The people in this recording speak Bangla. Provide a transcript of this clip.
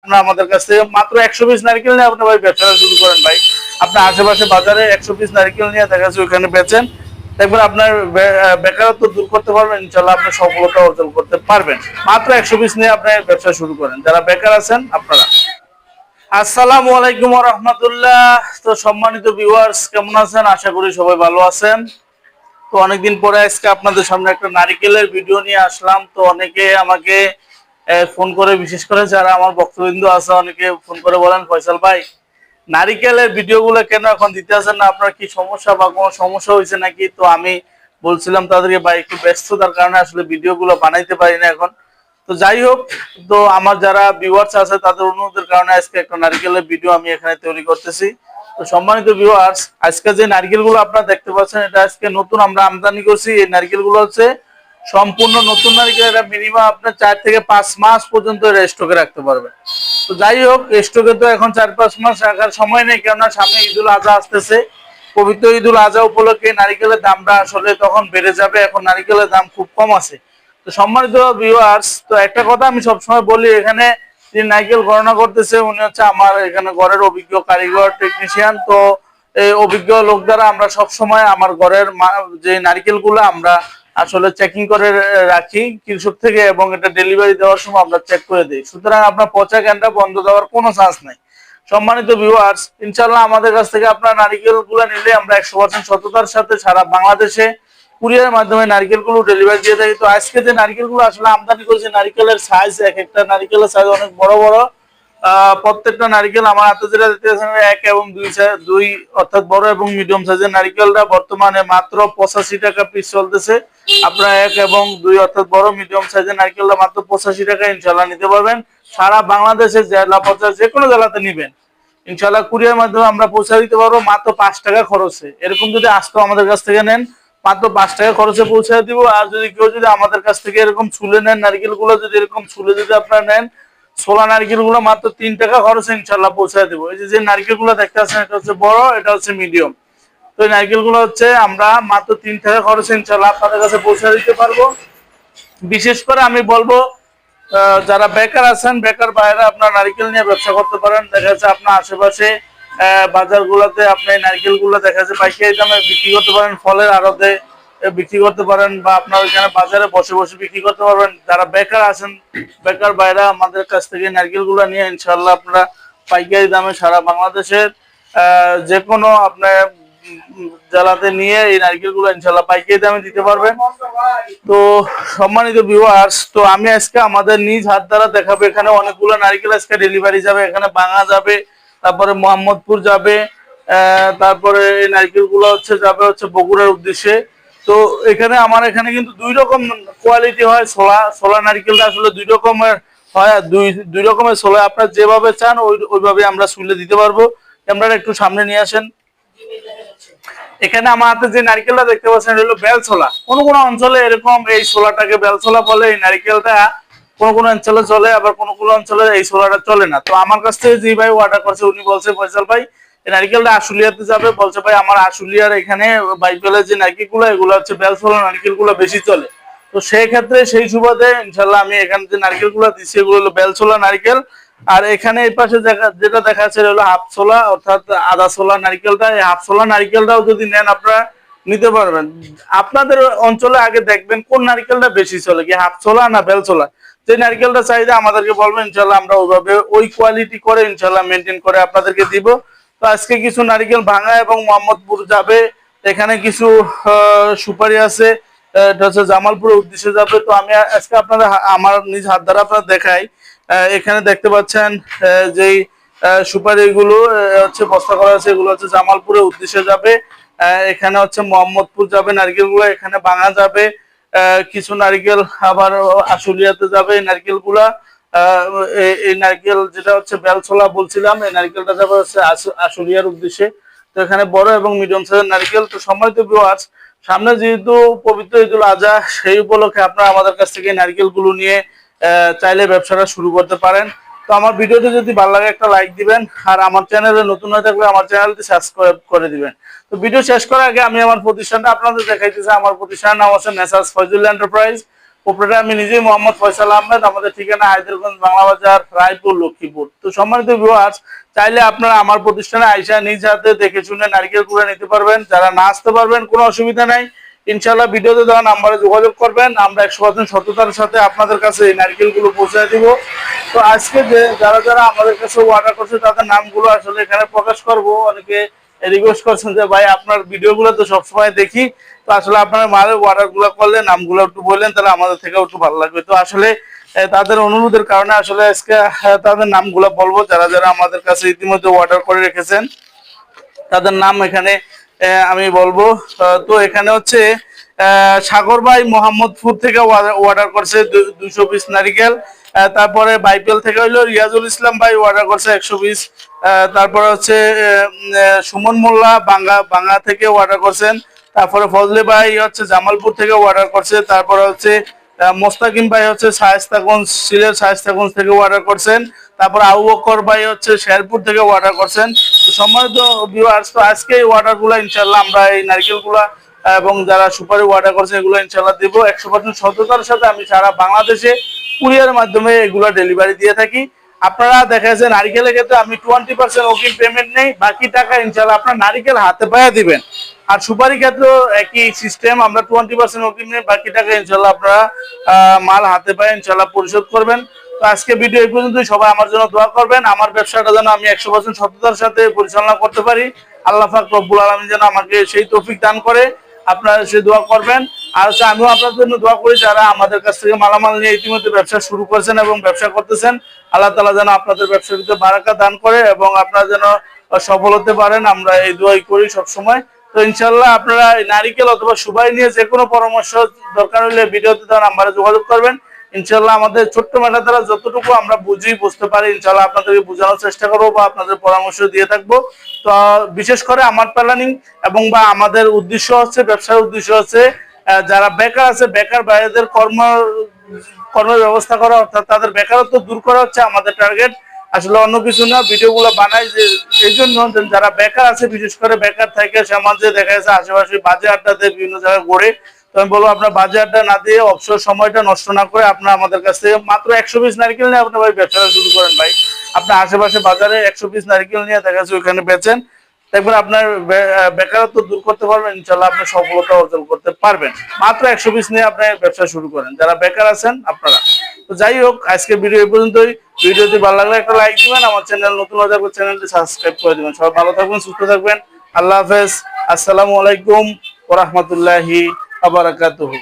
আপনারা আমাদের কাছ থেকে মাত্র 100 পিস নারকেল নিয়ে আপনি ভাই ব্যবসা শুরু করেন ভাই। আপনার আশেপাশে বাজারে 100 পিস নারকেল নিয়ে দেখা যাচ্ছে ওখানে বেচেন, দেখবেন আপনার বেকারত্ব দূর করতে পারবেন, ইনশাল্লাহ আপনি সফলতা অর্জন করতে পারবেন। মাত্র 100 পিস নিয়ে আপনি ব্যবসা শুরু করেন, যারা বেকার আছেন আপনারা। আসসালামু আলাইকুম ওয়া রাহমাতুল্লাহ। তো সম্মানিত ভিউয়ার্স, কেমন আছেন? আশা করি সবাই ভালো আছেন। তো অনেকদিন পরে আজকে আপনাদের সামনে একটা নারিকেলের ভিডিও নিয়ে আসলাম। তো অনেকে আমাকে ফোন করে, বিশেষ করে যারা আমার ভক্তবৃন্দ আছে, অনেকে ফোন করে বলেন, ফয়সাল ভাই নারিকেলের ভিডিওগুলো কেন এখন দিতে আছেন না, আপনার কি সমস্যা বা কোনো সমস্যা হয়েছে নাকি? তো আমি বলছিলাম তাদেরকে, ভাই একটু ব্যস্ততার কারণে আসলে ভিডিওগুলো বানাইতে পারি না এখন। তো যাই হোক, তো আমার যারা ভিউয়ার্স আছে তাদের অনুরোধের কারণে আজকে একটা নারিকেলের ভিডিও আমি এখানে তৈরি করতেছি। তো সম্মানিত ভিউয়ার্স, আজকে যে নারকেলগুলো আপনারা দেখতে পাচ্ছেন, এটা আজকে নতুন আমরা আমদানি করছি। এই নারকেলগুলো হচ্ছে সম্পূর্ণ নতুন নারকেল। এটা মিনিমাম আপনার 4 থেকে 5 মাস পর্যন্ত এটা স্টকে রাখতে পারবেন। তো যাই হোক, স্টকে তো এখন 4-5 মাস রাখার সময় নেই, কেননা সামনে ঈদুল আজহা আসতেছে। পবিত্র ঈদুল আজহা উপলক্ষে নারকেলের দামটা আসলে তখন বেড়ে যাবে। এখন নারকেলের দাম খুব কম আছে। তো সম্মানিত ভিউয়ার্স, তো একটা কথা আমি সবসময় বলি, এখানে যিনি নারকেল গণনা করতেছে উনি হচ্ছে আমার এখানে ঘরের অভিজ্ঞ কারিগর, টেকনিশিয়ান। তো এই অভিজ্ঞ লোক দ্বারা আমরা সব সময় আমার ঘরের যে নারকেলগুলো আমরা আসলে চেকিং করে রাখি কৃষক থেকে, এবং এটা ডেলিভারি দেওয়ার সময় আমরা চেক করে দিই। সুতরাং আপনার পচা ক্যানটা বন্ধ দেওয়ার কোনো চান্স নাই। সম্মানিত ভিউয়ার্স, ইনশাল্লাহ আমাদের কাছ থেকে আপনার নারকেলগুলো নিলে আমরা 100% সততার সাথে সারা বাংলাদেশে কুরিয়ারের মাধ্যমে নারকেলগুলো ডেলিভারি দিয়ে থাকি। তো আজকে যে নারকেলগুলো আসলে আমদানি করেছে, নারকেলের সাইজ, এক একটা নারকেলের সাইজ অনেক বড় বড়। প্রত্যেকটা নারকেল আমার হাতে যেটা দেখতে পাচ্ছেন, 1 এবং 2 অর্থাৎ বড় এবং মিডিয়াম সাইজের নারকেলটা বর্তমানে মাত্র 85 টাকা পিস চলতেছে। আপনারা 1 এবং 2 অর্থাৎ বড় মিডিয়াম সাইজের নারকেলটা মাত্র 85 টাকা ইনশাল্লাহ নিতে পারবেন। সারা বাংলাদেশের জেলা পর্যায়ে যে কোনো জেলাতে নিবেন, ইনশাল্লাহ কুরিয়ার মাধ্যমে আমরা পৌঁছে দিতে পারবো মাত্র 5 টাকা খরচে। এরকম যদি আসতো আমাদের কাছ থেকে নেন, মাত্র 5 টাকা খরচে পৌঁছে দিব। আর যদি কেউ যদি আমাদের কাছ থেকে এরকম ছুলে নেন, নারকেল গুলো যদি এরকম ছুলে যদি আপনারা নেন, ছোলা নারকেল গুলো মাত্র 3 টাকা খরচে ইনশাল্লাহ পৌঁছে দেবো। এই যে নারকেল গুলো দেখতে পাচ্ছেন, এটা হচ্ছে বড়, এটা হচ্ছে মিডিয়াম। তো এই নারকেল গুলো হচ্ছে আমরা মাত্র 3 টাকা খরচে ইনশাল্লাহ আপনাদের কাছে পৌঁছে দিতে পারবো। বিশেষ করে আমি বলবো, যারা বেকার আছেন, বেকার বাইরে আপনার নারকেল নিয়ে ব্যবসা করতে পারেন। দেখা যাচ্ছে আপনার আশেপাশে বাজারগুলোতে আপনি নারকেল গুলো দেখা যাচ্ছে পাইকারি দামে বিক্রি করতে পারেন, ফলের আড়তে বিক্রি করতে পারেন, বা আপনার ওইখানে বাজারে বসে বসে বিক্রি করতে পারবেন। যারা বেকার আছেন, বেকার বাইরা আমাদের কাছ থেকে নারকেল গুলো নিয়ে ইনশাল্লাহ আপনারা পাইকারি দামে সারা বাংলাদেশের যে কোনো আপনার জেলাতে নিয়ে এই নারকেল গুলো ইনশাল্লাহ পাইকারি দামে দিতে পারবেন। তো সম্মানিত ভিউয়ার্স, তো আমি আজকে আমাদের নিজ হাত দ্বারা দেখাবো। এখানে অনেকগুলো নারকেল আজকে ডেলিভারি যাবে, এখানে ভাঙা যাবে, তারপরে মোহাম্মদপুর যাবে, তারপরে এই নারকেল গুলো হচ্ছে যাবে হচ্ছে বগুড়ার উদ্দেশ্যে। তো এখানে আমার এখানে কিন্তু 2 রকম কোয়ালিটি হয়। ছোলা নারকেলটা আসলে 2 রকমের হয়, আর দুই রকমের ছোলা। আপনার যেভাবে চান ওইভাবে আমরা ছুলে দিতে পারবো। ক্যামেরাটা একটু সামনে নিয়ে আসেন। এখানে আমার হাতে যে নারকেলটা দেখতে পাচ্ছেন, হলো বেল ছোলা। কোন কোন অঞ্চলে এরকম এই ছোলাটাকে বেল ছোলা বলে। এই নারকেলটা কোন কোন অঞ্চলে চলে, আবার কোন কোন অঞ্চলে এই ছোলাটা চলে না। তো আমার কাছ থেকে যে ভাই অর্ডার করছে, উনি বলছে, ফয়সাল ভাই এই নারকেলটা আশুলিয়াতে যাবে। বলছে ভাই আমার আশুলিয়ার এখানে বাইবেলের যে নারকেলগুলো, এগুলো হচ্ছে বেল ছোলা নারকেলগুলো বেশি চলে। তো সেই ক্ষেত্রে সেই সুবাদে ইনশাল্লাহ আমি এখানে যে নারকেলগুলো দিচ্ছি, এগুলো হলো বেল ছোলা নারকেল। আর এখানে এই পাশে যেটা দেখা যাচ্ছে হলো হাফ ছোলা, অর্থাৎ আদা ছোলা নারকেলটা। এই হাফ ছোলা নারকেলটাও যদি নেন আপনারা নিতে পারবেন। আপনাদের অঞ্চলে আগে দেখবেন কোন নারকেলটা বেশি চলে, কি হাফ ছোলা না বেল ছোলা। যে নারকেলটা চাইলে আমাদেরকে বলবেন, ইনশাল্লাহ আমরা ওইভাবে ওই কোয়ালিটি করে ইনশাল্লাহ মেনটেন করে আপনাদেরকে দিব। তো আজকে কিছু নারকেল ভাঙা এবং মোহাম্মদপুর যাবে। এখানে কিছু সুপারি আছে, এটা হচ্ছে জামালপুরের উদ্দেশ্যে যাবে। তো আমি আজকে আপনাদের আমার নিজ হাত দ্বারা আপনারা দেখাই। এখানে দেখতে পাচ্ছেন যেই সুপারিগুলো হচ্ছে বস্তা করা আছে, এগুলো হচ্ছে জামালপুরের উদ্দেশ্যে যাবে। এখানে হচ্ছে মোহাম্মদপুর যাবে নারকেলগুলো, এখানে ভাঙা যাবে। কিছু নারকেল আবার আশুলিয়াতে যাবে এই নারকেলগুলা। এই নারকেল যেটা হচ্ছে বেলছোলা বলছিলাম, এই নারকেলটা যাবে হচ্ছে আশুলিয়ার উদ্দেশ্যে। তো এখানে বড় এবং মিডিয়াম সাইজের নারকেল। তো সম্মানিত ভিউয়ার্স, সামনে যেহেতু পবিত্র ঈদুল আজহা, সেই উপলক্ষে আপনারা আমাদের কাছ থেকে নারকেলগুলো নিয়ে চাইলে ব্যবসাটা শুরু করতে পারেন। তো আমার ভিডিওটি যদি ভালো লাগে একটা লাইক দিবেন, আর আমার চ্যানেলে নতুন হয়ে থাকলে আমার চ্যানেলটি সাবস্ক্রাইব করে দিবেন। তো ভিডিও শেষ করার আগে আমি আমার প্রতিষ্ঠানটা আপনাদের দেখাইতেছি। আমার প্রতিষ্ঠানের নাম হচ্ছে মেসার্স ফয়জুল্লাহ এন্টারপ্রাইজ। অপারেটর আমি নিজেই মোহাম্মদ ফয়সাল আহমেদ। আমাদের ঠিকানা হায়দ্রাবাদ বাংলা বাজার, রায়পুর, লক্ষ্মীপুর। তো সম্মানিত ভিউয়ার্স, চাইলে আপনারা আমার প্রতিষ্ঠানে আইসা নিজ হাতে দেখে শুনে নারকেল কুড়া নিতে পারবেন। যারা না আসতে পারবেন কোনো অসুবিধা নাই, ইনশাল্লাহ ভিডিওতে দেওয়া নাম্বারে যোগাযোগ করবেন, আমরা 100% সততার সাথে আপনাদের কাছে এই নারকেলগুলো পৌঁছে দিব। তো আজকে যে যারা যারা আমাদের কাছে অর্ডার করছে তাদের নামগুলো আসলে এখানে প্রকাশ করব। অনেকে রিকোয়েস্ট করছেন যে ভাই আপনার ভিডিওগুলো তো সবসময় দেখি, তো আসলে আপনার মালের অর্ডার গুলো করলে নামগুলো একটু বললেন তাহলে আমাদের থেকে একটু ভালো লাগবে। তো আসলে তাদের অনুরোধের কারণে আসলে আজকে তাদের নামগুলো বলবো। যারা যারা আমাদের কাছে ইতিমধ্যে অর্ডার করে রেখেছেন তাদের নাম এখানে আমি বলবো। তো এখানে হচ্ছে সাগর ভাই মোহাম্মদপুর থেকে অর্ডার করছে 200 পিস নারিকেল। তারপরে বাইপেল থেকে হইলো রিয়াজুল ইসলাম ভাই অর্ডার করছে 100 পিস। তারপরে হচ্ছে সুমন মোল্লা বাঙ্গা থেকে অর্ডার করছেন। তারপরে ফজলে ভাই হচ্ছে জামালপুর থেকে অর্ডার করছে। তারপরে হচ্ছে মোস্তাকিম ভাই হচ্ছে শায়েস্তাগঞ্জ, সিলেট শায়েস্তাগঞ্জ থেকে অর্ডার করছেন। তারপর আবু বকর ভাই হচ্ছে শেরপুর থেকে অর্ডার করছেন। তো সম্মানিত ভিউয়ার্স, তো আজকে এই অর্ডার গুলা ইনশাল্লাহ আমরা এই নারকেল গুলা এবং যারা সুপারি অর্ডার করছে এগুলো ইনশাল্লাহ দিব 100% সততার সাথে। আমি সারা বাংলাদেশে কুরিয়ারের মাধ্যমে এগুলো ডেলিভারি দিয়ে থাকি। আপনারা দেখা যাচ্ছে নারিকেলের ক্ষেত্রে আমি 20% অগ্রিম পেমেন্ট নেই, বাকি টাকা ইনশাল্লাহ আপনার নারিকেল হাতে পায়ে দিবেন। আর সুপারি ক্ষেত্রেও একই সিস্টেম, আমরা 20% অগ্রিম নেই, বাকি টাকা ইনশাল্লাহ আপনারা মাল হাতে পায়ে ইনশাল্লাহ পরিশোধ করবেন। তো আজকে ভিডিও এই পর্যন্তই। সবাই আমার জন্য দোয়া করবেন, আমার ব্যবসাটা যেন আমি 100% সততার সাথে পরিচালনা করতে পারি। আল্লাহ পাক রব্বুল আলামিন যেন আমাকে সেই তৌফিক দান করে, আপনারা সে দোয়া করবেন। আর হচ্ছে আমিও আপনাদের জন্য দোয়া করি যারা আমাদের কাছ থেকে মালামাল নিয়ে ইতিমধ্যে ব্যবসা শুরু করেছেন এবং ব্যবসা করতেছেন, আল্লাহ তাআলা যেন আপনাদের ব্যবসার ভিতরে বারাকা দান করে এবং আপনারা যেন সফল হতে পারেন, আমরা এই দোয়াই করি সব সময়। তো ইনশাল্লাহ আপনারা নারিকেল অথবা সুপারি নিয়ে যে কোনো পরামর্শ দরকার হলে ভিডিওতে দেওয়া নাম্বারে যোগাযোগ করবেন। ইনশাল্লাহ আমাদের ছোট্ট মেলা দ্বারা যতটুকু আমরা বুঝতে পারি ইনশাল্লাহ আপনাদেরকে বোঝানোর চেষ্টা করবো বা আপনাদের পরামর্শ দিয়ে থাকবো। তো বিশেষ করে আমার প্ল্যানিং এবং বা আমাদের উদ্দেশ্য হচ্ছে, ব্যবসার উদ্দেশ্য হচ্ছে যারা বেকার আছে, বেকার বাইরেদের কর্মের ব্যবস্থা করা, অর্থাৎ তাদের বেকারত্ব দূর করা হচ্ছে আমাদের টার্গেট। আসলে অন্য কিছু না, ভিডিওগুলো বানাই যে এই জন্য যারা বেকার আছে, বিশেষ করে বেকার থাকে সমাজে দেখা যাচ্ছে আশেপাশে বাজে আড্ডাতে বিভিন্ন জায়গায় ঘুরে। তো আমি বলবো আপনার বাজে আড্ডা না দিয়ে অবসর সময়টা নষ্ট না করে আপনার আমাদের কাছ থেকে মাত্র 100 পিস নারকেল নিয়ে আপনার ভাই ব্যবসাটা শুরু করেন। ভাই আপনার আশেপাশে বাজারে 100 পিস নারকেল নিয়ে দেখা যাচ্ছে ওইখানে বেচেন, দেখবেন আপনার বেকারত্ব দূর করতে পারবেন, ইনশাল্লাহ আপনি সফলতা অর্জন করতে পারবেন। মাত্র 100 পিস নিয়ে আপনি ব্যবসা শুরু করেন যারা বেকার আছেন আপনারা। তো যাই হোক, আজকে ভিডিও এই পর্যন্তই। ভিডিওটি ভালো লাগলে একটা লাইক দিবেন, আমার চ্যানেল নতুন হয়ে থাকলে চ্যানেলটি সাবস্ক্রাইব করে দিবেন। সবাই ভালো থাকবেন, সুস্থ থাকবেন। আল্লাহ হাফেজ। আসসালামু আলাইকুম ওয়া রাহমাতুল্লাহি ওয়া বারাকাতুহু।